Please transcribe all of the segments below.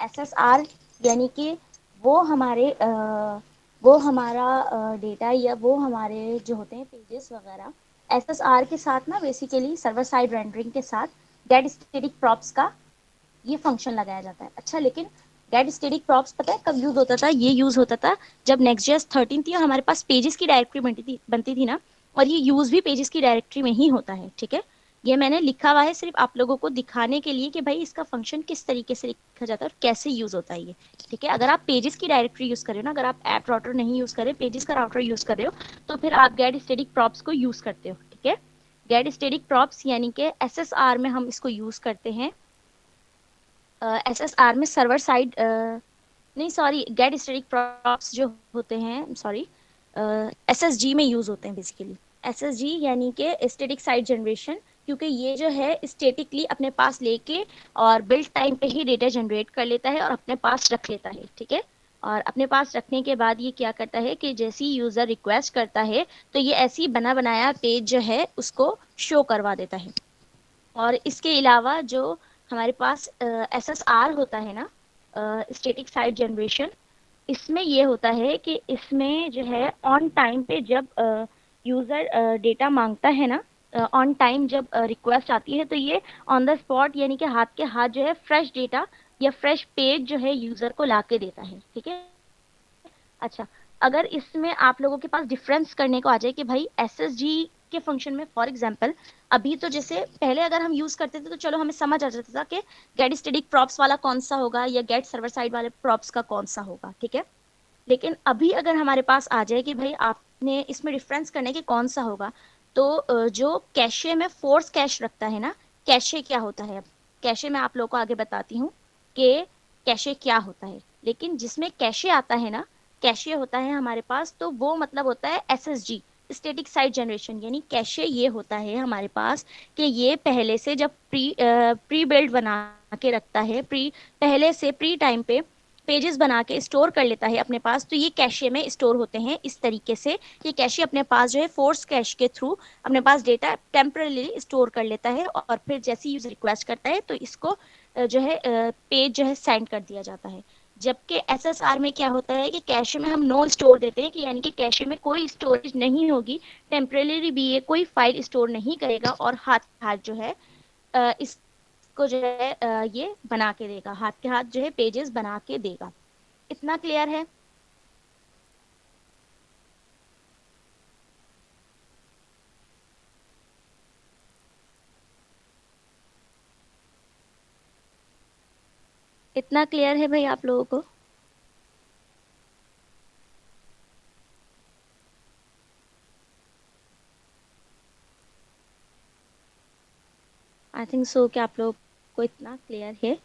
SSR यानी कि वो हमारे वो हमारा डेटा या वो हमारे जो होते हैं पेजेस वगैरह, SSR के साथ ना बेसिकली सर्वर साइड रेंडरिंग के साथ गेट स्टैटिक प्रॉप्स का ये फंक्शन लगाया जाता है। अच्छा, लेकिन गेट स्टैटिक प्रॉप्स पता है कब यूज होता था? ये यूज होता था जब नेक्स्ट.जेएस 13 थी और हमारे पास पेजेस की डायरेक्टरी बनती थी ना, और ये यूज भी पेजेस की डायरेक्टरी में ही होता है। ठीक है, ये मैंने लिखा हुआ है सिर्फ आप लोगों को दिखाने के लिए कि भाई इसका फंक्शन किस तरीके से लिखा जाता है और कैसे यूज होता है ये। ठीक है, अगर आप पेजेस की डायरेक्टरी यूज कर रहे हो ना, अगर आप ऐप राउटर नहीं यूज कर रहे, पेजेस का राउटर यूज कर रहे हो, तो फिर आप गेट स्टैटिक प्रॉप्स को यूज करते हो। ठीक है, गेट स्टैटिक प्रॉप्स यानी कि एसएसआर में हम इसको यूज करते हैं। एसएसआर में सर्वर साइड नहीं, सॉरी, गेट स्टैटिक प्रॉप्स जो होते हैं, सॉरी, एसएसजी में यूज होते हैं बेसिकली। एसएसजी यानी कि स्टैटिक साइट जनरेशन, क्योंकि ये जो है स्टैटिकली अपने पास लेके और बिल्ड टाइम पे ही डेटा जनरेट कर लेता है और अपने पास रख लेता है। ठीक है, और अपने पास रखने के बाद ये क्या करता है कि जैसे ही यूजर रिक्वेस्ट करता है तो ये ऐसी बना बनाया पेज जो है उसको शो करवा देता है। और इसके अलावा जो हमारे पास एसएसआर होता है ना, स्टैटिक साइट जनरेशन, इसमें ये होता है कि इसमें जो है ऑन टाइम पे जब यूजर डेटा मांगता है ना, ऑन टाइम जब रिक्वेस्ट आती है तो ये ऑन द स्पॉट यानी कि हाथ के हाथ जो है फ्रेश डेटा या फ्रेश पेज जो है यूजर को लाके देता है। ठीक है, अच्छा, अगर इसमें आप लोगों के पास डिफरेंस करने को आ जाए कि भाई एसएसजी के फंक्शन में फॉर एग्जांपल, अभी तो जैसे पहले अगर हम यूज करते थे तो चलो हमें समझ आ जाता था कि गेट स्टैटिक प्रॉप्स वाला कौन सा होगा या गेट सर्वर साइड वाले प्रॉप्स का कौन सा होगा। ठीक है, लेकिन अभी अगर हमारे पास आ जाए कि भाई आपने इसमें डिफरेंस करने के कौन सा होगा, तो जो कैशे में फोर्स कैश रखता है ना, कैशे क्या होता है? अब कैशे में आप लोगों को आगे बताती हूँ कि कैशे क्या होता है। लेकिन जिसमें कैशे आता है ना, कैशे होता है हमारे पास, तो वो मतलब होता है एसएसजी, स्टैटिक साइट जनरेशन। यानी कैशे ये होता है हमारे पास कि ये पहले से जब प्री बिल्ड बना के रखता है, पहले से प्री टाइम पे पेजेस बना के स्टोर कर लेता है अपने पास, तो ये कैशे में स्टोर होते हैं इस तरीके से। ये कैशे अपने पास जो है फोर्स कैश के थ्रू अपने पास डेटा टेम्परली स्टोर कर लेता है, और फिर जैसे ही यूजर रिक्वेस्ट करता है तो इसको जो है पेज जो है सेंड कर दिया जाता है। जबकि एसएसआर में क्या होता है कि कैशे में हम नो स्टोर देते हैं, कि यानी कि कैशे में कोई स्टोरेज नहीं होगी, टेम्परेली भी ये कोई फाइल स्टोर नहीं करेगा, और हाथ हाथ जो है इसको जो है ये बना के देगा, हाथ के हाथ जो है पेजेस बना के देगा। इतना क्लियर है? इतना क्लियर है भाई आप लोगों को? आई थिंक सो कि आप लोगों को इतना क्लियर है।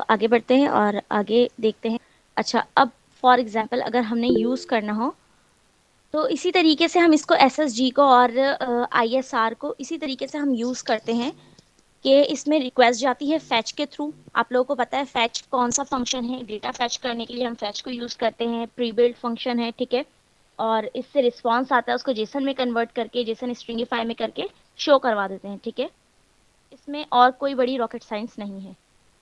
आगे बढ़ते हैं और आगे देखते हैं। अच्छा, अब फॉर एग्जांपल अगर हमने यूज़ करना हो तो इसी तरीके से हम इसको एसएसजी को और आईएसआर को इसी तरीके से हम यूज़ करते हैं कि इसमें रिक्वेस्ट जाती है फैच के थ्रू। आप लोगों को पता है फैच कौन सा फंक्शन है? डेटा फैच करने के लिए हम फैच को यूज़ करते हैं, प्री बिल्ड फंक्शन है। ठीक है, और इससे रिस्पॉन्स आता है, उसको जेसन में कन्वर्ट करके, जेसन स्ट्रिंगिफाई में करके शो करवा देते हैं। ठीक है, इसमें और कोई बड़ी रॉकेट साइंस नहीं है।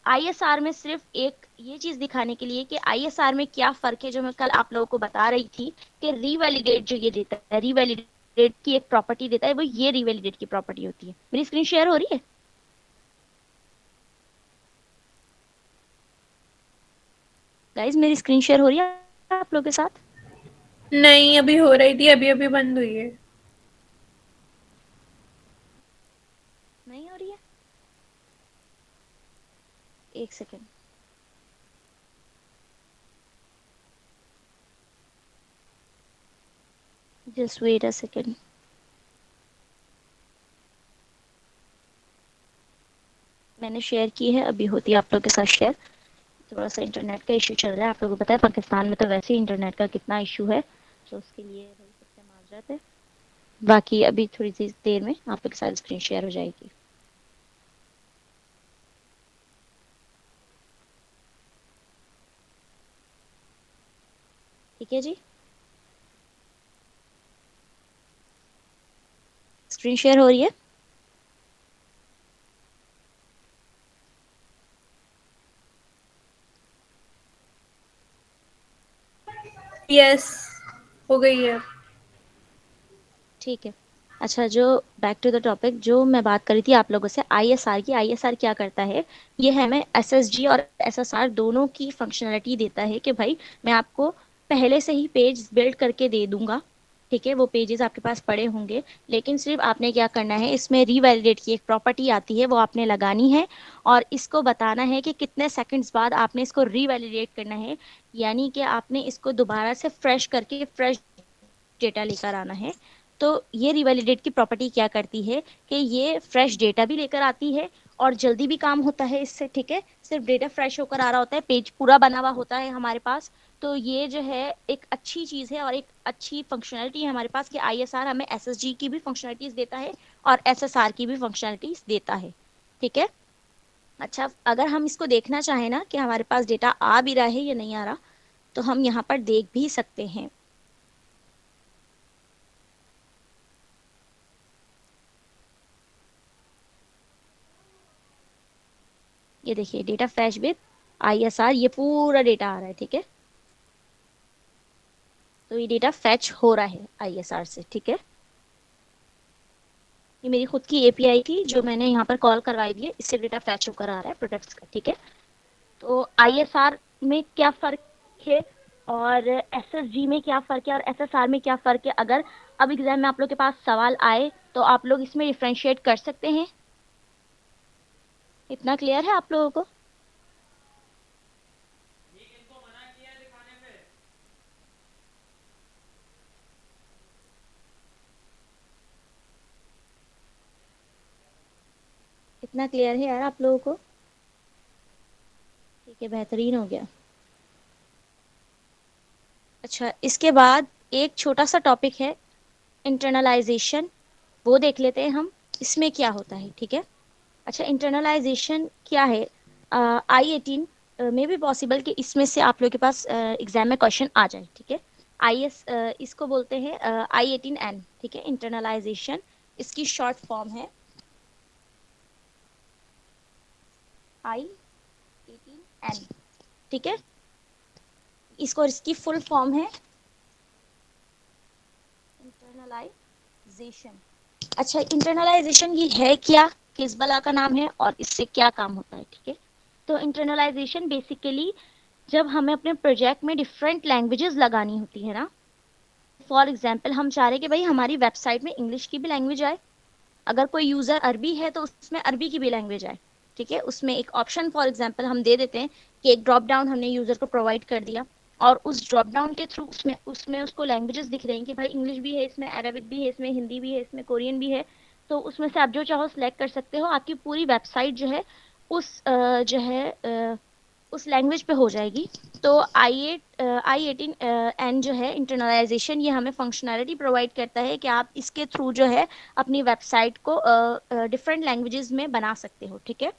आईएसआर में सिर्फ एक ये चीज दिखाने के लिए कि आईएसआर में क्या फर्क है, जो मैं कल आप लोगों को बता रही थी कि रीवैलिडेट जो ये देता है, रीवैलिडेट की एक प्रॉपर्टी देता है, वो ये रीवैलिडेट की प्रॉपर्टी होती है। मेरी स्क्रीन शेयर हो रही है? गाइज, मेरी स्क्रीन शेयर हो रही है आप लोगों के साथ? नहीं, अभी हो रही थी, अभी अभी बंद हुई है। नहीं हो रही है? एक second. Just wait a second. मैंने शेयर की है, अभी होती है आप लोगों के साथ शेयर। थोड़ा सा इंटरनेट का इशू चल रहा है, आप लोगों को पता है पाकिस्तान में तो वैसे ही इंटरनेट का कितना इशू है, तो उसके लिए भाई सबसे माजरत है। बाकी अभी थोड़ी सी देर में आप लोग के साथ स्क्रीन शेयर हो जाएगी। ठीक है जी, स्क्रीन शेयर हो रही है? यस, हो गई है। ठीक है। अच्छा, जो बैक टू द टॉपिक, जो मैं बात कर रही थी आप लोगों से आईएसआर की, आईएसआर क्या करता है? ये हमें एसएसजी और एसएसआर दोनों की फंक्शनलिटी देता है कि भाई मैं आपको पहले से ही पेज बिल्ड करके दे दूंगा। ठीक है, वो पेजेस आपके पास पड़े होंगे, लेकिन सिर्फ आपने क्या करना है, इसमें रीवैलिडेट की एक प्रॉपर्टी आती है, वो आपने लगानी है। और इसको बताना है कि कितने सेकंड्स बाद आपने इसको रीवैलिडेट करना है। यानी कि आपने इसको दोबारा से फ्रेश करके फ्रेश डेटा लेकर आना है। तो ये रिवैलिडेट की प्रॉपर्टी क्या करती है कि ये फ्रेश डेटा भी लेकर आती है और जल्दी भी काम होता है इससे। ठीक है, सिर्फ डेटा फ्रेश होकर आ रहा होता है, पेज पूरा बना हुआ होता है हमारे पास। तो ये जो है एक अच्छी चीज़ है और एक अच्छी फंक्शनलिटी है हमारे पास कि आईएसआर हमें एसएसजी की भी फंक्शनलिटीज देता है और एसएसआर की भी फंक्शनलिटीज देता है। ठीक है। अच्छा, अगर हम इसको देखना चाहें ना कि हमारे पास डेटा आ भी रहा है या नहीं आ रहा, तो हम यहाँ पर देख भी सकते हैं। ये देखिए, डेटा फ्रेश विद आईएसआर, ये पूरा डेटा आ रहा है। ठीक है, तो ये डेटा फैच हो रहा है आईएसआर से। ठीक है, ये मेरी खुद की एपीआई थी जो मैंने यहाँ पर कॉल करवाई दी है, इससे डेटा फैच होकर आ रहा है प्रोडक्ट्स का। ठीक है, तो आईएसआर में क्या फर्क है और एसएसजी में क्या फर्क है और एसएसआर में क्या फर्क है, अगर अब एग्जाम में आप लोग के पास सवाल आए तो आप लोग इसमें डिफ्रेंशिएट कर सकते हैं। इतना क्लियर है आप लोगों को? इतना क्लियर है यार आप लोगों को? ठीक है, बेहतरीन हो गया। अच्छा, इसके बाद एक छोटा सा टॉपिक है, इंटरनलाइजेशन। वो देख लेते हैं हम, इसमें क्या होता है। ठीक है। अच्छा, इंटरनलाइजेशन क्या है? आई 18 में भी पॉसिबल कि इसमें से आप लोग के पास एग्जाम में क्वेश्चन आ जाए। ठीक है, इसको बोलते हैं I18N। ठीक है, इंटरनलाइजेशन इसकी शॉर्ट फॉर्म है I18N। ठीक है, इसको इसकी फुल फॉर्म है इंटरनलाइजेशन। अच्छा, इंटरनलाइजेशन ये है क्या, किस बला का नाम है और इससे क्या काम होता है? ठीक है, तो इंटरनलाइजेशन बेसिकली जब हमें अपने प्रोजेक्ट में डिफरेंट लैंग्वेजेस लगानी होती है ना, फॉर एग्जांपल हम चाह रहे हैं कि भाई हमारी वेबसाइट में इंग्लिश की भी लैंग्वेज आए, अगर कोई यूजर अरबी है तो उसमें अरबी की भी लैंग्वेज आए। ठीक है, उसमें एक ऑप्शन फॉर एग्जांपल हम दे देते हैं कि एक ड्रॉप डाउन हमने यूजर को प्रोवाइड कर दिया और उस ड्रॉप डाउन के थ्रू उसमें उसमें उसको लैंग्वेजेस दिख रही हैं कि भाई इंग्लिश भी है इसमें, अरबिक भी है इसमें, हिंदी भी है इसमें, कोरियन भी है। तो उसमें से आप जो चाहो सिलेक्ट कर सकते हो, आपकी पूरी वेबसाइट जो है उस जो है उस लैंग्वेज पे हो जाएगी। तो I18N जो है इंटरनलाइजेशन, ये हमें फंक्शनैलिटी प्रोवाइड करता है कि आप इसके थ्रू जो है अपनी वेबसाइट को डिफरेंट लैंग्वेजेस में बना सकते हो। ठीक है,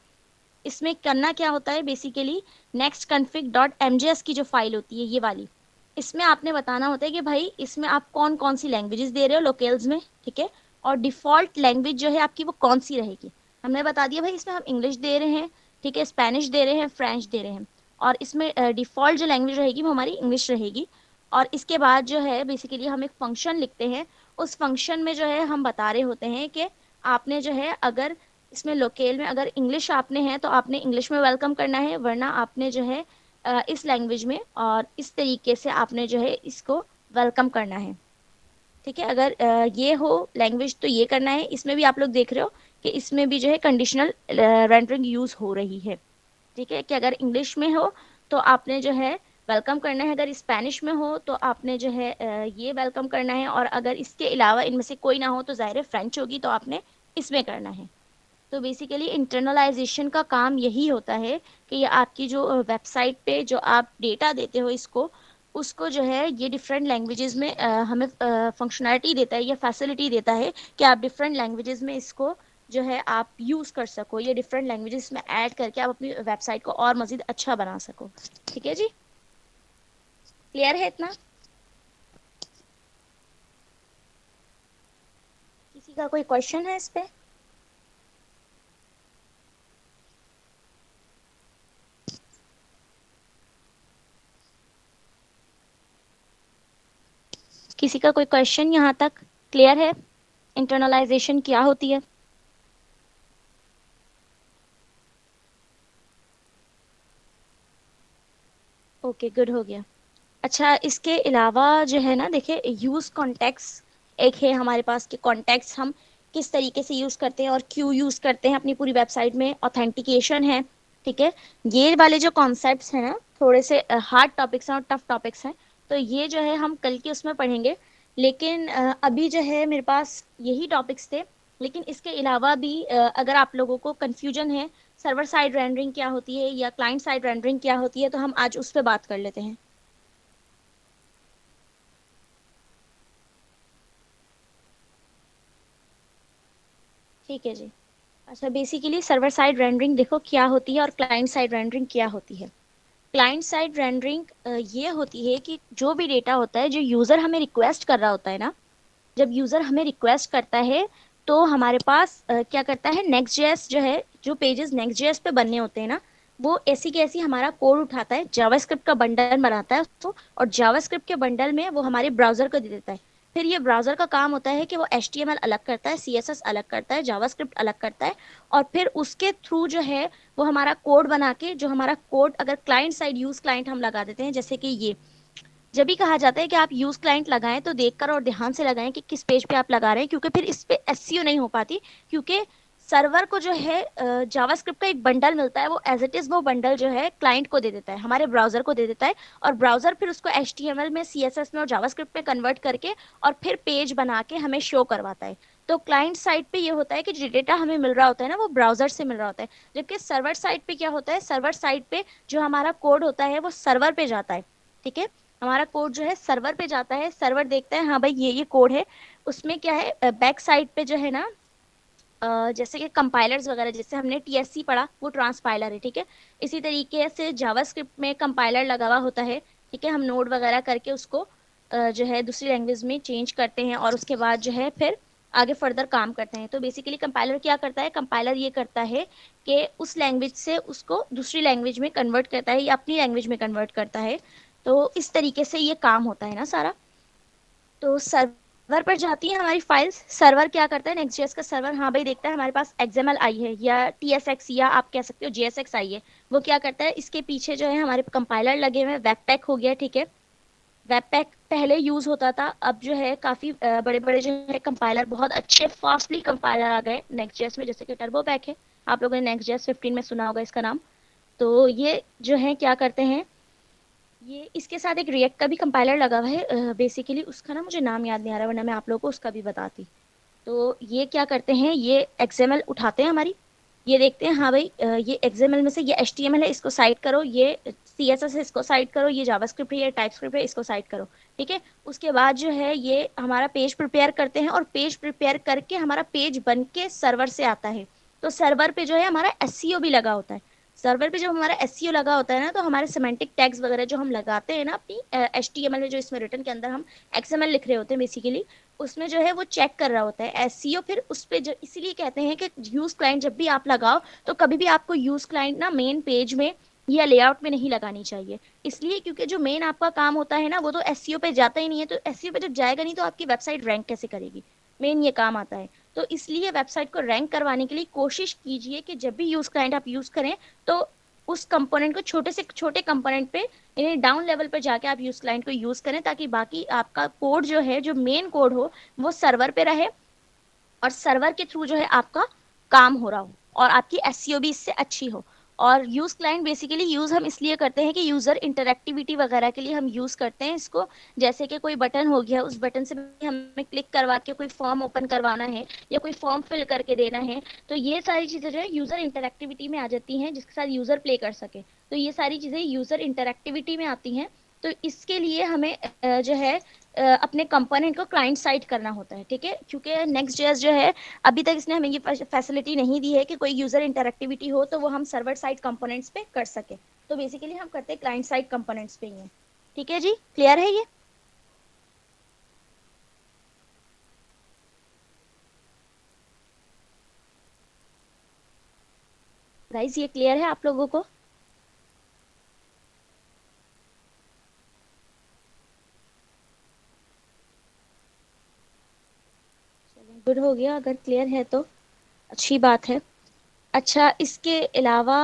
इसमें करना क्या होता है basically, next config dot MJS की जो फाइल होती है ये वाली, इसमें आपने बताना होता है कि भाई इसमें आप कौन कौन सी लैंग्वेजेस दे रहे हो लोकेल्स में। ठीक है, और डिफॉल्ट लैंग्वेज जो है आपकी वो कौन सी रहेगी। हमने बता दिया भाई इसमें हम इंग्लिश दे रहे हैं, ठीक है, स्पेनिश दे रहे हैं, फ्रेंच दे रहे हैं, और इसमें डिफॉल्ट जो लैंग्वेज रहेगी वो हमारी इंग्लिश रहेगी। और इसके बाद जो है बेसिकली हम एक फंक्शन लिखते हैं, उस फंक्शन में जो है हम बता रहे होते हैं कि आपने जो है अगर इसमें लोकेल में अगर इंग्लिश आपने है तो आपने इंग्लिश में वेलकम करना है, वरना आपने जो है इस लैंग्वेज में और इस तरीके से आपने जो है इसको वेलकम करना है। ठीक है, अगर ये हो लैंग्वेज तो ये करना है। इसमें भी आप लोग देख रहे हो कि इसमें भी जो है कंडीशनल रेंडरिंग यूज हो रही है। ठीक है, कि अगर इंग्लिश में हो तो आपने जो है वेलकम करना है, अगर स्पेनिश में हो तो आपने जो है ये वेलकम करना है, और अगर इसके अलावा इनमें से कोई ना हो तो ज़ाहिर है फ्रेंच होगी तो आपने इसमें करना है। तो बेसिकली इंटरनलाइजेशन का काम यही होता है कि ये आपकी जो वेबसाइट पे जो आप डेटा देते हो इसको, उसको जो है ये डिफरेंट लैंग्वेजेस में हमें फंक्शनैलिटी देता है या फैसिलिटी देता है कि आप डिफरेंट लैंग्वेजेस में इसको जो है आप यूज़ कर सको, ये डिफरेंट लैंग्वेजेस में ऐड करके आप अपनी वेबसाइट को और मज़ीद अच्छा बना सको। ठीक है जी, क्लियर है इतना? किसी का कोई क्वेश्चन है इस पे? किसी का कोई क्वेश्चन यहाँ तक क्लियर है? इंटरनलाइजेशन क्या होती है? ओके, गुड, हो गया। अच्छा, इसके अलावा जो है ना, देखिए, यूज कॉन्टेक्स्ट एक है हमारे पास, कि कॉन्टेक्स्ट हम किस तरीके से यूज करते हैं और क्यों यूज करते हैं अपनी पूरी वेबसाइट में। ऑथेंटिकेशन है, ठीक है। ये वाले जो कॉन्सेप्ट्स हैं ना, थोड़े से हार्ड टॉपिक्स हैं और टफ टॉपिक्स हैं, तो ये जो है हम कल के उसमें पढ़ेंगे। लेकिन अभी जो है मेरे पास यही टॉपिक्स थे। लेकिन इसके अलावा भी अगर आप लोगों को कंफ्यूजन है, सर्वर साइड रेंडरिंग क्या होती है या क्लाइंट साइड रेंडरिंग क्या होती है, तो हम आज उस पर बात कर लेते हैं। ठीक है जी। अच्छा, बेसिकली सर्वर साइड रेंडरिंग देखो क्या होती है और क्लाइंट साइड रेंडरिंग क्या होती है। क्लाइंट साइड रेंडरिंग ये होती है कि जो भी डेटा होता है, जो यूजर हमें रिक्वेस्ट कर रहा होता है ना, जब यूजर हमें रिक्वेस्ट करता है, तो हमारे पास क्या करता है, नेक्स्ट जेएस जो है, जो पेजेस नेक्स्ट जेएस पे बनने होते हैं ना, वो ऐसी कैसी हमारा कोड उठाता है, जावास्क्रिप्ट का बंडल बनाता है उसको, और जावास्क्रिप्ट के बंडल में वो हमारे ब्राउजर को दे देता है। फिर ये ब्राउजर का काम होता है कि वो HTML अलग करता है, CSS अलग करता है, जावास्क्रिप्ट अलग करता है, और फिर उसके थ्रू जो है वो हमारा कोड बना के, जो हमारा कोड अगर क्लाइंट साइड यूज क्लाइंट हम लगा देते हैं, जैसे कि ये, जब भी कहा जाता है कि आप यूज क्लाइंट लगाएं तो देखकर और ध्यान से लगाएं कि किस पेज पे आप लगा रहे हैं, क्योंकि फिर इस पे एसईओ नहीं हो पाती। क्योंकि सर्वर को जो है जावास्क्रिप्ट का एक बंडल मिलता है, वो एज इट इज वो बंडल जो है क्लाइंट को दे देता है, हमारे ब्राउजर को दे देता है, और ब्राउजर फिर उसको HTML में, CSS में और जावास्क्रिप्ट में कन्वर्ट करके और फिर पेज बना के हमें शो करवाता है। तो क्लाइंट साइड पे ये होता है कि जो डेटा हमें मिल रहा होता है ना, वो ब्राउजर से मिल रहा होता है। जबकि सर्वर साइड पे क्या होता है, सर्वर साइड पे जो हमारा कोड होता है वो सर्वर पे जाता है, ठीक है। हमारा कोड जो है सर्वर पे जाता है, सर्वर देखता है हाँ भाई ये कोड है। उसमें क्या है, बैक साइड पे जो है ना, जैसे कि कंपाइलर्स वगैरह, जैसे हमने TSC पढ़ा, वो ट्रांसपाइलर है, ठीक है। इसी तरीके से जावास्क्रिप्ट में कंपाइलर लगा हुआ होता है, ठीक है। हम नोड वगैरह करके उसको जो है दूसरी लैंग्वेज में चेंज करते हैं, और उसके बाद जो है फिर आगे फर्दर काम करते हैं। तो बेसिकली कंपाइलर क्या करता है, कंपाइलर ये करता है कि उस लैंग्वेज से उसको दूसरी लैंग्वेज में कन्वर्ट करता है या अपनी लैंग्वेज में कन्वर्ट करता है। तो इस तरीके से ये काम होता है ना सारा। तो सर्वर पर जाती है हमारी फाइल्स, सर्वर क्या करता है, नेक्स्ट.जेएस का सर्वर, हाँ भाई देखता है हमारे पास XML आई है या TSX या आप कह सकते हो JSX आई है। वो क्या करता है, इसके पीछे जो है हमारे कंपाइलर लगे हुए हैं, वेबपैक हो गया, ठीक है। वेबपैक पहले यूज होता था, अब जो है काफी बड़े बड़े जो है कंपाइलर, बहुत अच्छे फास्टली कंपाइलर आ गए नेक्स्ट.जेएस में, जैसे कि टर्बो पैक है। आप लोगों ने नेक्स्ट.जेएस 15 में सुना होगा इसका नाम। तो ये जो है क्या करते हैं, ये इसके साथ एक रिएक्ट का भी कंपाइलर लगा हुआ है, बेसिकली उसका ना मुझे नाम याद नहीं आ रहा, वरना मैं आप लोगों को उसका भी बताती। तो ये क्या करते हैं, ये XML उठाते हैं हमारी, ये देखते हैं हाँ भाई ये XML में से ये HTML है, इसको साइड करो, ये CSS है, इसको साइड करो, ये जावास्क्रिप्ट है, ये टाइपस्क्रिप्ट है, इसको साइड करो, ठीक है। उसके बाद जो है ये हमारा पेज प्रिपेयर करते हैं, और पेज प्रिपेयर करके हमारा पेज बन के सर्वर से आता है। तो सर्वर पे जो है हमारा SEO भी लगा होता है। सर्वर पे जब हमारा SEO लगा होता है ना, तो हमारे सिमेंटिक टैग्स वगैरह जो हम लगाते हैं ना अपनी HTML में, जो इसमें रिटर्न के अंदर हम XML लिख रहे होते हैं बेसिकली, उसमें जो है वो चेक कर रहा होता है SEO। फिर उस पे जो, इसीलिए कहते हैं कि यूज क्लाइंट जब भी आप लगाओ, तो कभी भी आपको यूज क्लाइंट ना मेन पेज में या लेआउट में नहीं लगानी चाहिए। इसलिए क्योंकि जो मेन आपका काम होता है ना, वो तो SEO पे जाता ही नहीं है, तो SEO पे जब जाएगा नहीं तो आपकी वेबसाइट रैंक कैसे करेगी। मेन ये काम आता है। तो इसलिए वेबसाइट को रैंक करवाने के लिए कोशिश कीजिए कि जब भी यूज क्लाइंट आप यूज करें, तो उस कंपोनेंट को छोटे से छोटे कंपोनेंट पे, यानी डाउन लेवल पर जाके आप यूज क्लाइंट को यूज करें, ताकि बाकी आपका कोड जो है, जो मेन कोड हो, वो सर्वर पे रहे, और सर्वर के थ्रू जो है आपका काम हो रहा हो, और आपकी एसईओ भी इससे अच्छी हो। और यूज क्लाइंट बेसिकली यूज हम इसलिए करते हैं कि यूजर इंटरेक्टिविटी वगैरह के लिए हम यूज करते हैं इसको। जैसे कि कोई बटन हो गया, उस बटन से भी हमें क्लिक करवा के कोई फॉर्म ओपन करवाना है या कोई फॉर्म फिल करके देना है, तो ये सारी चीजें जो है यूजर इंटरेक्टिविटी में आ जाती हैं, जिसके साथ यूजर प्ले कर सके। तो ये सारी चीजें यूजर इंटरेक्टिविटी में आती हैं। तो इसके लिए हमें जो है अपने कंपोनेंट को क्लाइंट साइड करना होता है, ठीक है। क्योंकि नेक्स्ट.जेएस जो है, अभी तक इसने हमें ये फैसिलिटी नहीं दी है कि कोई यूजर इंटरेक्टिविटी हो तो वो हम सर्वर साइड कंपोनेंट्स पे कर सके। तो बेसिकली हम करते हैं क्लाइंट साइड कंपोनेंट्स पे ही है। ठीक है जी, क्लियर है ये? गाइस, ये क्लियर है आप लोगों को? गुड हो गया, अगर क्लियर है तो अच्छी बात है। अच्छा, इसके अलावा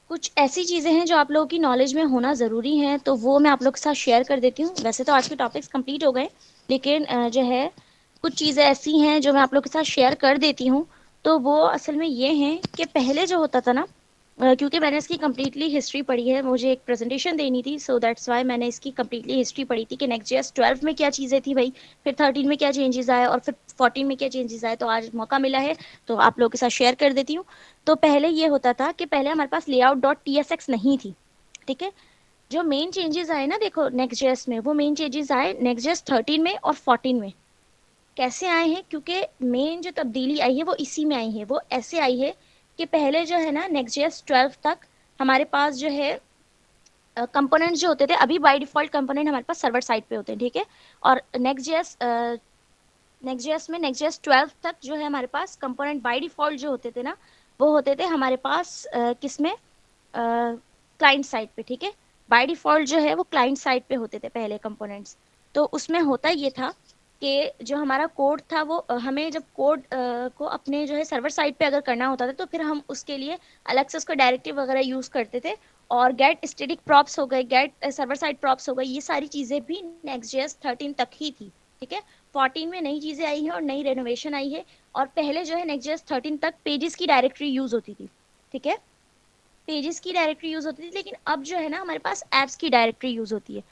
कुछ ऐसी चीजें हैं जो आप लोगों की नॉलेज में होना जरूरी है, तो वो मैं आप लोग के साथ शेयर कर देती हूँ। वैसे तो आज के टॉपिक्स कंप्लीट हो गए, लेकिन जो है कुछ चीजें ऐसी हैं जो मैं आप लोग के साथ शेयर कर देती हूँ। तो वो असल में ये हैं कि पहले जो होता था ना, क्योंकि मैंने इसकी कम्प्लीटली हिस्ट्री पढ़ी है, मुझे एक प्रेजेंटेशन देनी थी, सो दैट्स वाई मैंने इसकी कम्प्लीटली हिस्ट्री पढ़ी थी कि नेक्स्ट जेएस 12 में क्या चीज़ें थी भाई, फिर 13 में क्या चेंजेस आए, और फिर 14 में क्या चेंजेस आए। तो आज मौका मिला है तो आप लोगों के साथ शेयर कर देती हूँ। तो पहले ये होता था कि पहले हमारे पास layout dot T S X नहीं थी। ठीक है। जो मेन चेंजेस आए ना, देखो नेक्स्ट जेएस में वो मेन चेंजेस आए नेक्स्ट जेएस 13 में और 14 में। कैसे आए हैं, क्योंकि मेन जो तब्दीली आई है वो इसी में आई है। वो ऐसे आई है कि पहले जो है ना नेक्स्ट जेएस 12 तक हमारे पास जो है कंपोनेंट्स जो होते थे, अभी बाय डिफॉल्ट कंपोनेंट हमारे पास सर्वर साइड पे होते हैं। ठीक है। और नेक्स्ट जेएस में नेक्स्ट जेएस 12 तक जो है हमारे पास कंपोनेंट बाय डिफॉल्ट जो होते थे ना, वो होते थे हमारे पास किसमें, क्लाइंट साइड पे। ठीक है। बाय डिफॉल्ट जो है वो क्लाइंट साइड पे होते थे पहले कंपोनेंट्स। तो उसमें होता ये था कि जो हमारा कोड था वो हमें जब कोड को अपने जो है सर्वर साइड पे अगर करना होता था, तो फिर हम उसके लिए अलग से उसका डायरेक्टिव वगैरह यूज करते थे। और गेट स्टैटिक प्रॉप्स हो गए, गेट सर्वर साइड प्रॉप्स हो गए, ये सारी चीजें भी नेक्स्ट जेएस 13 तक ही थी। ठीक है। 14 में नई चीजें आई है और नई रेनोवेशन आई है। और पहले जो है नेक्स्ट जेएस 13 तक पेजेस की डायरेक्टरी यूज होती थी। ठीक है। पेजेस की डायरेक्टरी यूज होती थी, लेकिन अब जो है ना हमारे पास एप्स की डायरेक्टरी यूज होती है।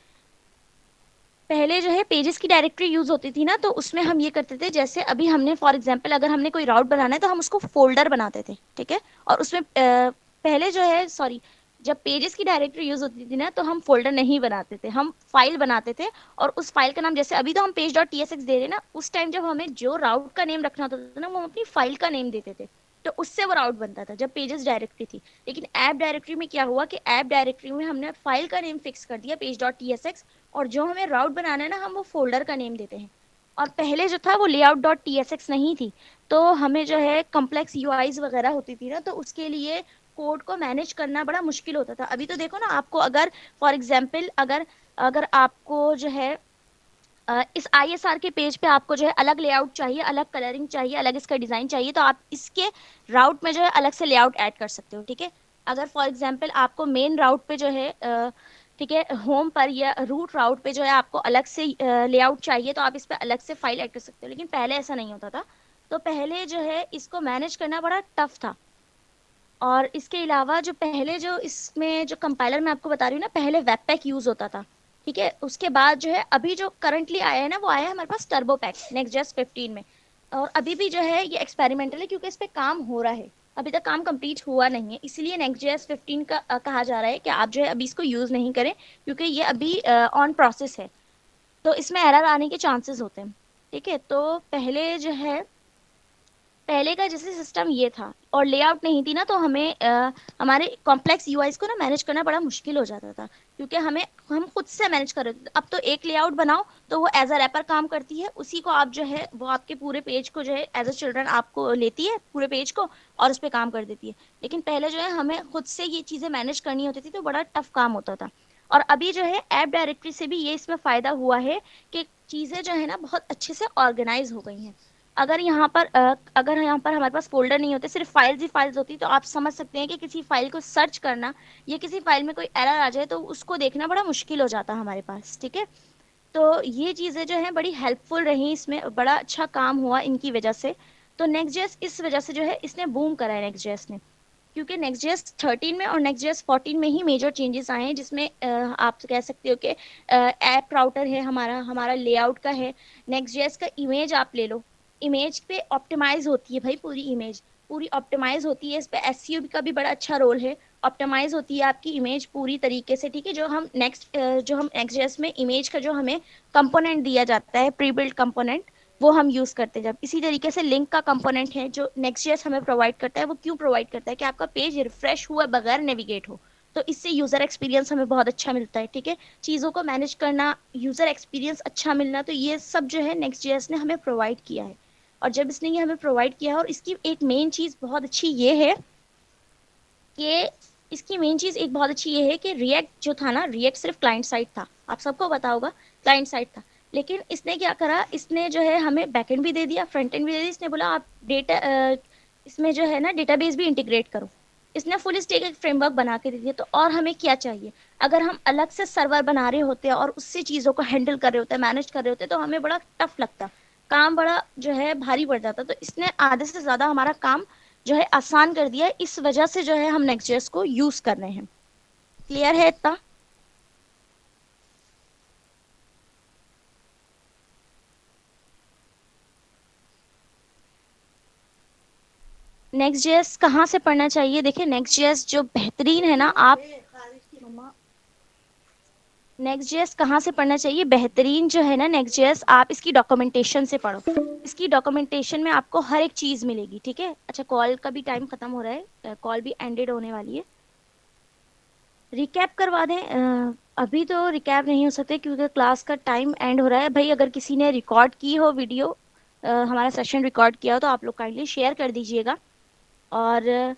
पहले जो है पेजेस की डायरेक्टरी यूज होती थी ना, तो उसमें हम ये करते थे, जैसे अभी हमने फॉर एग्जांपल अगर हमने कोई राउट बनाना है तो हम उसको फोल्डर बनाते थे। ठीक है। और उसमें पहले जो है सॉरी, जब पेजेस की डायरेक्टरी यूज होती थी ना, तो हम फोल्डर नहीं बनाते थे, हम फाइल बनाते थे। और उस फाइल का नाम, जैसे अभी तो हम page dot T S X दे रहे हैं ना, उस टाइम जब हमें जो राउट का नेम रखना होता था ना, वो हम अपनी फाइल का नेम देते थे। तो उससे वो राउट बनता था जब पेजेस डायरेक्टरी थी। लेकिन ऐप डायरेक्टरी में क्या हुआ कि ऐप डायरेक्टरी में हमने फाइल का नेम फिक्स कर दिया page dot T S x, और जो हमें राउट बनाना है ना, हम वो फोल्डर का नेम देते हैं। और पहले जो था वो layout dot T S X नहीं थी, तो हमें जो है कम्प्लेक्स यूआईज वगैरह होती थी ना, तो उसके लिए कोड को मैनेज करना बड़ा मुश्किल होता था। अभी तो देखो ना, आपको अगर फॉर एग्जाम्पल अगर अगर आपको जो है इस आईएसआर के पेज पे आपको जो है अलग लेआउट चाहिए, अलग कलरिंग चाहिए, अलग इसका डिजाइन चाहिए, तो आप इसके राउट में जो है अलग से लेआउट ऐड कर सकते हो। ठीक है। अगर फॉर एग्जांपल आपको मेन राउट पे जो है ठीक है, होम पर या रूट राउट पे जो है आपको अलग से लेआउट चाहिए, तो आप इस पे अलग से फाइल ऐड कर सकते हो। लेकिन पहले ऐसा नहीं होता था। तो पहले जो है इसको मैनेज करना बड़ा टफ था। और इसके अलावा जो पहले जो इसमें जो कंपाइलर मैं आपको बता रही हूँ ना, पहले वेब पैक यूज होता था। ठीक है। उसके बाद जो है अभी जो करंटली आया है ना, वो आया है हमारे पास टर्बो पैक नेक्स्ट जेस 15 में। और अभी भी जो है ये एक्सपेरिमेंटल है, क्योंकि इस पे काम हो रहा है, अभी तक काम कंप्लीट हुआ नहीं है, इसलिए नेक्स्ट जेएस 15 का कहा जा रहा है कि आप जो है अभी इसको यूज नहीं करें, क्योंकि ये अभी ऑन प्रोसेस है। तो इसमें एरर आने के चांसेस होते हैं। ठीक है। तो पहले जो है, पहले का जैसे सिस्टम ये था और लेआउट नहीं थी ना, तो हमें हमारे कॉम्प्लेक्स यूआईज को ना मैनेज करना बड़ा मुश्किल हो जाता था, क्योंकि हम खुद से मैनेज कर रहे थे। अब तो एक लेआउट बनाओ तो वो एज अ रैपर काम करती है, उसी को आप जो है वो आपके पूरे पेज को जो है एज अ चिल्ड्रन आपको लेती है पूरे पेज को, और उस पर काम कर देती है। लेकिन पहले जो है हमें खुद से ये चीजें मैनेज करनी होती थी, तो बड़ा टफ काम होता था। और अभी जो है ऐप डायरेक्टरी से भी ये इसमें फायदा हुआ है कि चीजें जो है ना बहुत अच्छे से ऑर्गेनाइज हो गई हैं। अगर यहाँ पर हमारे पास फोल्डर नहीं होते, सिर्फ फाइल्स ही फाइल्स होती, तो आप समझ सकते हैं कि किसी फाइल को सर्च करना या किसी फाइल में कोई एरर आ जाए तो उसको देखना बड़ा मुश्किल हो जाता हमारे पास। ठीक है। तो ये चीज़ें जो है बड़ी हेल्पफुल रही, इसमें बड़ा अच्छा काम हुआ इनकी वजह से। तो नेक्स्ट जेएस इस वजह से जो है इसने बूम करा है नेक्स्ट जेएस ने, क्योंकि नेक्स्ट जेएस 13 में और नेक्स्ट जेएस 14 में ही मेजर चेंजेस आए हैं, जिसमें आप कह सकते हो कि ऐप राउटर है हमारा हमारा लेआउट का है। नेक्स्ट जेएस का इमेज आप ले लो, इमेज पे ऑप्टिमाइज होती है भाई, पूरी इमेज पूरी ऑप्टिमाइज होती है। इस पे एसईओ का भी बड़ा अच्छा रोल है। ऑप्टिमाइज होती है आपकी इमेज पूरी तरीके से। ठीक है। जो हम नेक्स्ट जेएस में इमेज का जो हमें कंपोनेंट दिया जाता है, प्री बिल्ट कंपोनेंट, वो हम यूज करते हैं। जब इसी तरीके से लिंक का कंपोनेंट है जो नेक्स्ट.js हमें प्रोवाइड करता है, वो क्यों प्रोवाइड करता है कि आपका पेज रिफ्रेश हुए बगैर नेविगेट हो। तो इससे यूजर एक्सपीरियंस हमें बहुत अच्छा मिलता है। ठीक है। चीजों को मैनेज करना, यूजर एक्सपीरियंस अच्छा मिलना, तो ये सब जो है नेक्स्ट.js ने हमें प्रोवाइड किया है। और जब इसने ये हमें प्रोवाइड किया है, और इसकी एक मेन चीज बहुत अच्छी ये है कि इसकी मेन चीज एक बहुत अच्छी ये है कि रिएक्ट जो था ना, रिएक्ट सिर्फ क्लाइंट साइड था, आप सबको पता होगा क्लाइंट साइड था। लेकिन इसने क्या करा, इसने जो है हमें बैकएंड भी दे दिया, फ्रंट एंड भी दे दिया। इसने बोला आप डेटा इसमें जो है ना डेटाबेस भी इंटीग्रेट करो। इसने फुल स्टैक एक फ्रेमवर्क बना के दे दिया। तो और हमें क्या चाहिए? अगर हम अलग से सर्वर बना रहे होते हैं और उससे चीज़ों को हैंडल कर रहे होते हैं, मैनेज कर रहे होते हैं, तो हमें बड़ा टफ लगता, काम बड़ा जो है भारी पड़ जाता। तो इसने आधे से ज़्यादा हमारा काम जो है आसान कर दिया है। इस वजह से जो है हम नेक्स्ट.जेएस को यूज़ कर रहे हैं। क्लियर है इतना? नेक्स्ट जेएस कहाँ से पढ़ना चाहिए? देखिए, नेक्स्ट जेएस जो बेहतरीन है ना, आप नेक्स्ट जेएस कहाँ से पढ़ना चाहिए बेहतरीन जो है ना, नेक्स्ट जेएस आप इसकी डॉक्यूमेंटेशन से पढ़ो। इसकी डॉक्यूमेंटेशन में आपको हर एक चीज मिलेगी, ठीक है? अच्छा, कॉल का भी टाइम खत्म हो रहा है, कॉल भी एंडेड होने वाली है। रिकैप करवा दें? अभी तो रिकैप नहीं हो सकते क्योंकि क्लास का टाइम एंड हो रहा है। भाई, अगर किसी ने रिकॉर्ड की हो वीडियो, हमारा सेशन रिकॉर्ड किया हो, तो आप लोग काइंडली शेयर कर दीजिएगा। और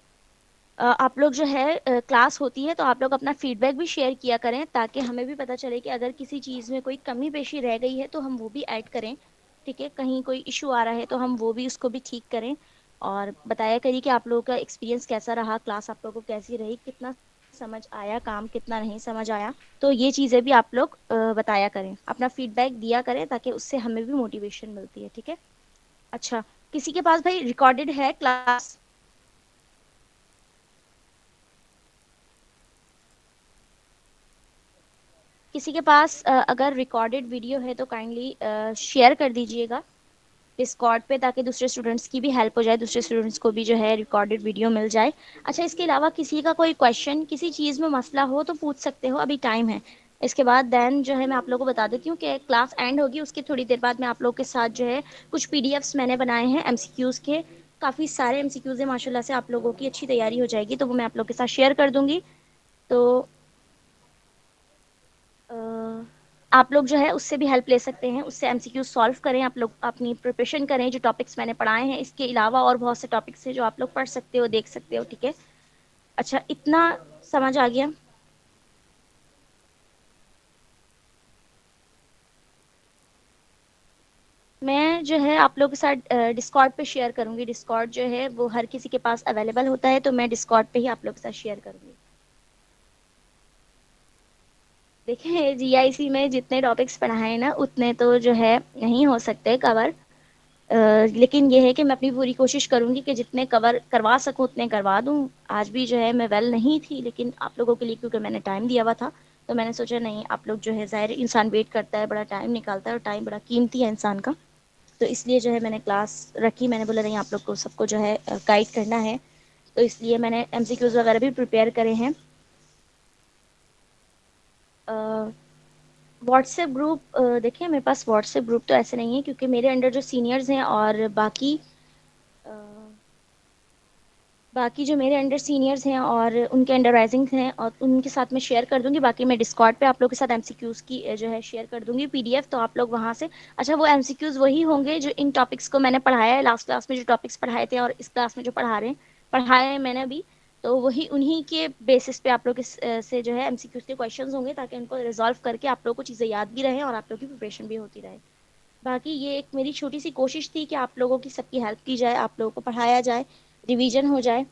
आप लोग जो है क्लास होती है तो आप लोग अपना फीडबैक भी शेयर किया करें, ताकि हमें भी पता चले कि अगर किसी चीज़ में कोई कमी पेशी रह गई है तो हम वो भी ऐड करें। ठीक है, कहीं कोई इशू आ रहा है तो हम वो भी उसको भी ठीक करें। और बताया करिए कि आप लोगों का एक्सपीरियंस कैसा रहा, क्लास आप लोगों को कैसी रही, कितना समझ आया, काम कितना नहीं समझ आया। तो ये चीज़ें भी आप लोग बताया करें, अपना फीडबैक दिया करें, ताकि उससे हमें भी मोटिवेशन मिलती है। ठीक है? अच्छा, किसी के पास भाई रिकॉर्डेड है क्लास? किसी के पास अगर रिकॉर्डेड वीडियो है तो काइंडली शेयर कर दीजिएगा डिस्कॉर्ड पे, ताकि दूसरे स्टूडेंट्स की भी हेल्प हो जाए, दूसरे स्टूडेंट्स को भी जो है रिकॉर्डेड वीडियो मिल जाए। अच्छा, इसके अलावा किसी का कोई क्वेश्चन, किसी चीज़ में मसला हो तो पूछ सकते हो, अभी टाइम है। इसके बाद देन जो है मैं आप लोगों को बता देती हूँ कि क्लास एंड होगी, उसकी थोड़ी देर बाद मैं आप लोगों के साथ जो है कुछ पीडीएफ्स मैंने बनाए हैं एमसीक्यूज़ के। काफ़ी सारे एमसीक्यूज़ हैं माशाल्लाह से, आप लोगों की अच्छी तैयारी हो जाएगी, तो वो मैं आप लोगों के साथ शेयर कर दूंगी। तो अ, आप लोग जो है उससे भी हेल्प ले सकते हैं, उससे एमसीक्यू सॉल्व करें, आप लोग अपनी प्रिपरेशन करें। जो टॉपिक्स मैंने पढ़ाए हैं, इसके अलावा और बहुत से टॉपिक्स हैं जो आप लोग पढ़ सकते हो, देख सकते हो। ठीक है? अच्छा, इतना समझ आ गया? मैं जो है आप लोगों के साथ डिस्कॉर्ड पे शेयर करूंगी। डिस्कॉर्ड जो है वो हर किसी के पास अवेलेबल होता है, तो मैं डिस्कॉर्ड पे ही आप लोगों के साथ शेयर करूंगी। देखिए, जीआईसी में जितने टॉपिक्स पढ़ाए हैं ना, उतने तो जो है नहीं हो सकते कवर। लेकिन ये है कि मैं अपनी पूरी कोशिश करूंगी कि जितने कवर करवा सकूं उतने करवा दूं। आज भी जो है मैं वेल नहीं थी, लेकिन आप लोगों के लिए क्योंकि मैंने टाइम दिया हुआ था, तो मैंने सोचा नहीं, आप लोग जो है, ज़ाहिर है, इंसान वेट करता है, बड़ा टाइम निकालता है, और टाइम बड़ा कीमती है इंसान का। तो इसलिए जो है मैंने क्लास रखी। मैंने बोला नहीं, आप लोग को सबको जो है गाइड करना है, तो इसलिए मैंने एमसीक्यूज वगैरह भी प्रिपेयर करे हैं। व्हाट्सएप ग्रुप, देखिए मेरे पास व्हाट्सएप ग्रुप तो ऐसे नहीं है, क्योंकि मेरे अंडर जो सीनियर्स हैं और बाकी जो मेरे अंडर सीनियर्स हैं और उनके अंडर राइजिंग हैं, और उनके साथ मैं शेयर कर दूंगी। बाकी मैं डिस्कॉर्ड पे आप लोग के साथ एमसीक्यूज़ की जो है शेयर कर दूंगी पीडीएफ, तो आप लोग वहां से। अच्छा, वो एमसीक्यूज़ वही होंगे जो इन टॉपिक्स को मैंने पढ़ाया है लास्ट क्लास में, जो टॉपिक्स पढ़ाए थे, और इस क्लास में जो पढ़ाए हैं मैंने अभी। तो वही उन्हीं के बेसिस पे आप लोग से जो है एमसीक्यूज़ के क्वेश्चंस होंगे, ताकि उनको रिजॉल्व करके आप लोग को चीज़ें याद भी रहें और आप लोग की प्रिपरेशन भी होती रहे। बाकी ये एक मेरी छोटी सी कोशिश थी कि आप लोगों की सबकी हेल्प की जाए, आप लोगों को पढ़ाया जाए, रिवीजन हो जाए।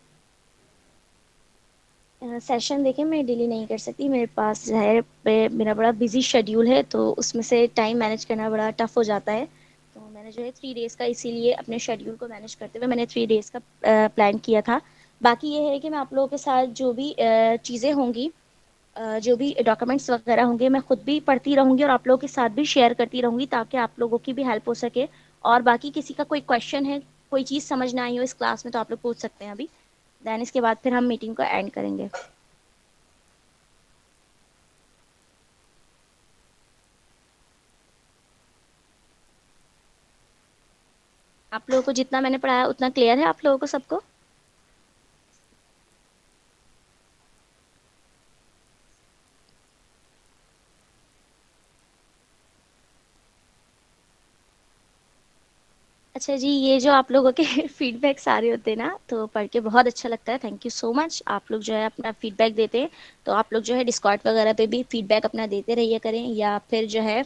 सेशन देखिए मैं डिले नहीं कर सकती, मेरे पास जो है मेरा बड़ा बिजी शेड्यूल है, तो उसमें से टाइम मैनेज करना बड़ा टफ हो जाता है। तो मैंने जो है 3 डेज़ का, इसीलिए अपने शेड्यूल को मैनेज करते हुए मैंने 3 डेज़ का प्लान किया था। बाकी ये है कि मैं आप लोगों के साथ जो भी चीज़ें होंगी, जो भी डॉक्यूमेंट्स वगैरह होंगे, मैं खुद भी पढ़ती रहूंगी और आप लोगों के साथ भी शेयर करती रहूंगी, ताकि आप लोगों की भी हेल्प हो सके। और बाकी किसी का कोई क्वेश्चन है, कोई चीज़ समझ ना आई हो इस क्लास में, तो आप लोग पूछ सकते हैं अभी। देन इसके बाद फिर हम मीटिंग को एंड करेंगे। आप लोगों को जितना मैंने पढ़ाया उतना क्लियर है आप लोगों को सबको? अच्छा जी, ये जो आप लोगों के फीडबैक्स आ रहे होते हैं ना, तो पढ़ के बहुत अच्छा लगता है। Thank you so much. आप लोग जो है अपना फीडबैक देते हैं, तो आप लोग जो है डिस्कॉर्ड वगैरह पे भी फीडबैक अपना देते रहिए करें, या फिर जो है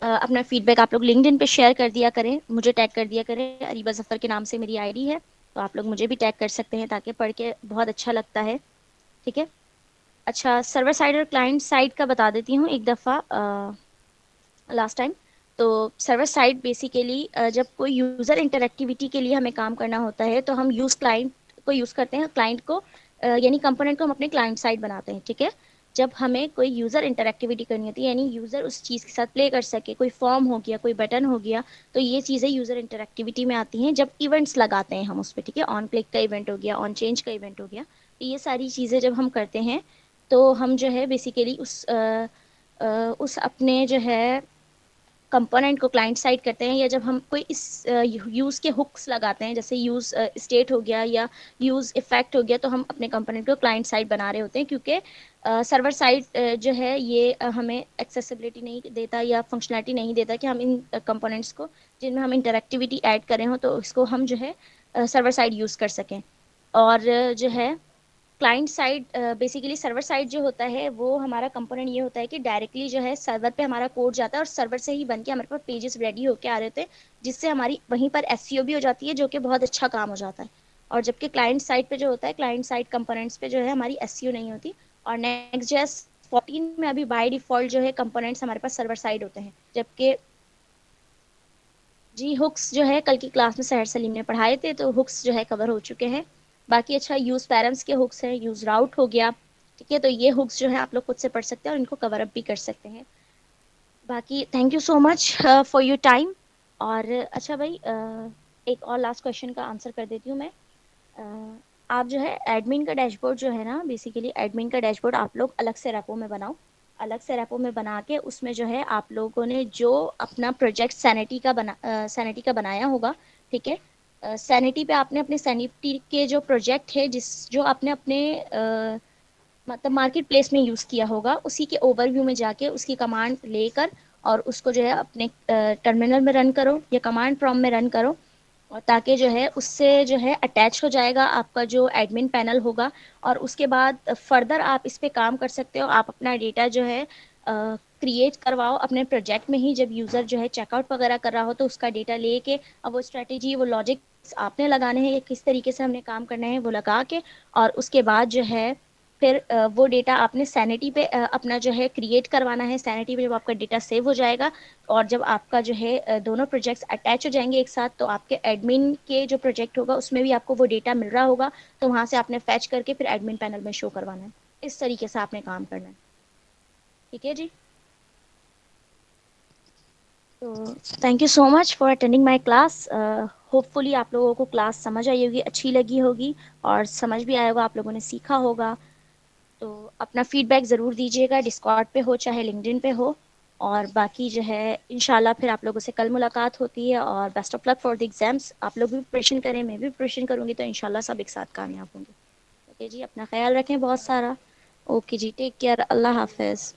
अपना फीडबैक आप लोग लिंक्डइन पे शेयर कर दिया करें, मुझे टैग कर दिया करें, अरीबा जफर के नाम से मेरी आईडी है, तो आप लोग मुझे भी टैग कर सकते हैं ताकि पढ़ के बहुत अच्छा लगता है। ठीक है। अच्छा, सर्वर साइड और क्लाइंट साइड का बता देती हूँ एक दफ़ा लास्ट टाइम। तो सर्वर साइड बेसिकली जब कोई यूज़र इंटरेक्टिविटी के लिए हमें काम करना होता है तो हम यूज़ क्लाइंट को यूज़ करते हैं, क्लाइंट को यानी कंपोनेंट को हम अपने क्लाइंट साइड बनाते हैं। ठीक है। जब हमें कोई यूज़र इंटरेक्टिविटी करनी होती है यानी यूज़र उस चीज़ के साथ प्ले कर सके, कोई फॉर्म हो गया, कोई बटन हो गया, तो ये चीज़ें यूज़र इंटरेक्टिविटी में आती हैं जब इवेंट्स लगाते हैं हम उस पर। ठीक है। ऑन क्लिक का इवेंट हो गया, ऑन चेंज का इवेंट हो गया, तो ये सारी चीज़ें जब हम करते हैं तो हम जो है बेसिकली उस अपने जो है कंपोनेंट को क्लाइंट साइड करते हैं, या जब हम कोई इस यूज़ के हुक्स लगाते हैं, जैसे यूज़ स्टेट हो गया या यूज़ इफेक्ट हो गया, तो हम अपने कंपोनेंट को क्लाइंट साइड बना रहे होते हैं, क्योंकि सर्वर साइड जो है ये हमें एक्सेसिबिलिटी नहीं देता या फंक्शनैलिटी नहीं देता कि हम इन कंपोनेंट्स को जिनमें हम इंटरेक्टिविटी ऐड करें हो तो इसको हम जो है सर्वर साइड यूज़ कर सकें। और जो है client side basically server side जो होता है वो हमारा कंपोनेंट ये होता है कि डायरेक्टली जो है सर्वर पे हमारा कोड जाता है और सर्वर से ही बन के हमारे पास पेजेस रेडी होके आ रहे होते हैं, जिससे हमारी वहीं पर एसईओ भी हो जाती है, जो कि बहुत अच्छा काम हो जाता है। और जबकि क्लाइंट साइड पे जो होता है, क्लाइंट साइड कंपोनेंट्स पे जो है हमारी एसईओ नहीं होती। और नेक्स्ट जेएस 14 में अभी बाय डिफॉल्ट जो है कंपोनेंट्स हमारे पास सर्वर साइड होते हैं, जबकि जी हुक्स जो है कल की क्लास में सहर सलीम ने पढ़ाए थे, तो हुक्स जो है कवर हो चुके हैं। बाकी अच्छा, यूज पैरम्स के हुक्स हैं, यूज राउट हो गया। ठीक है। तो ये हुक्स जो है आप लोग खुद से पढ़ सकते हैं और इनको कवर अप भी कर सकते हैं। बाकी thank you so much for your time. और अच्छा भाई, एक और लास्ट क्वेश्चन का आंसर कर देती हूँ मैं। अ, आप जो है एडमिन का डैशबोर्ड जो है ना, बेसिकली एडमिन का डैशबोर्ड आप लोग अलग से रेपो में बनाओ। अलग से रेपो में बना के उसमें जो है आप लोगों ने जो अपना प्रोजेक्ट सैनिटी का बनाया होगा। ठीक है। सैनिटी पे आपने अपने सैनिटी के जो प्रोजेक्ट है, जिस जो आपने अपने मतलब मार्केट प्लेस में यूज़ किया होगा, उसी के ओवरव्यू में जाके उसकी कमांड लेकर और उसको जो है अपने टर्मिनल में रन करो या कमांड प्रॉम्प्ट में रन करो। और ताकि जो है उससे जो है अटैच हो जाएगा आपका जो एडमिन पैनल होगा। और उसके बाद फर्दर आप इस पे काम कर सकते हो, आप अपना डेटा जो है क्रिएट करवाओ अपने प्रोजेक्ट में ही। जब यूज़र जो है चेकआउट वगैरह कर रहा हो तो उसका डेटा लेके अब वो स्ट्रेटेजी, वो लॉजिक आपने लगाने हैं या किस तरीके से हमने काम करना है वो लगा के, और उसके बाद जो है फिर वो डेटा आपने सैनिटी पे अपना जो है क्रिएट करवाना है। सैनिटी पे जब आपका डेटा सेव हो जाएगा और जब आपका जो है दोनों प्रोजेक्ट्स अटैच हो जाएंगे एक साथ, तो आपके एडमिन के जो प्रोजेक्ट होगा उसमें भी आपको वो डेटा मिल रहा होगा, तो वहां से आपने फैच करके फिर एडमिन पैनल में शो करवाना है। इस तरीके से आपने काम करना है। ठीक है जी। तो thank you so much for attending my class. Hopefully आप लोगों को क्लास समझ आई होगी, अच्छी लगी होगी, और समझ भी आया होगा, आप लोगों ने सीखा होगा। तो अपना फीडबैक ज़रूर दीजिएगा, डिस्कॉर्ड पे हो चाहे लिंक्डइन पे हो। और बाकी जो है इंशाल्लाह फिर आप लोगों से कल मुलाकात होती है, और best of luck for the exams. आप लोग भी प्रिपरेशन करें, मैं भी प्रिपरेशन करूँगी, तो इंशाल्लाह सब एक साथ कामयाब होंगे। ओके जी, अपना ख्याल रखें बहुत सारा। ओके जी, टेक केयर, अल्लाह हाफिज़।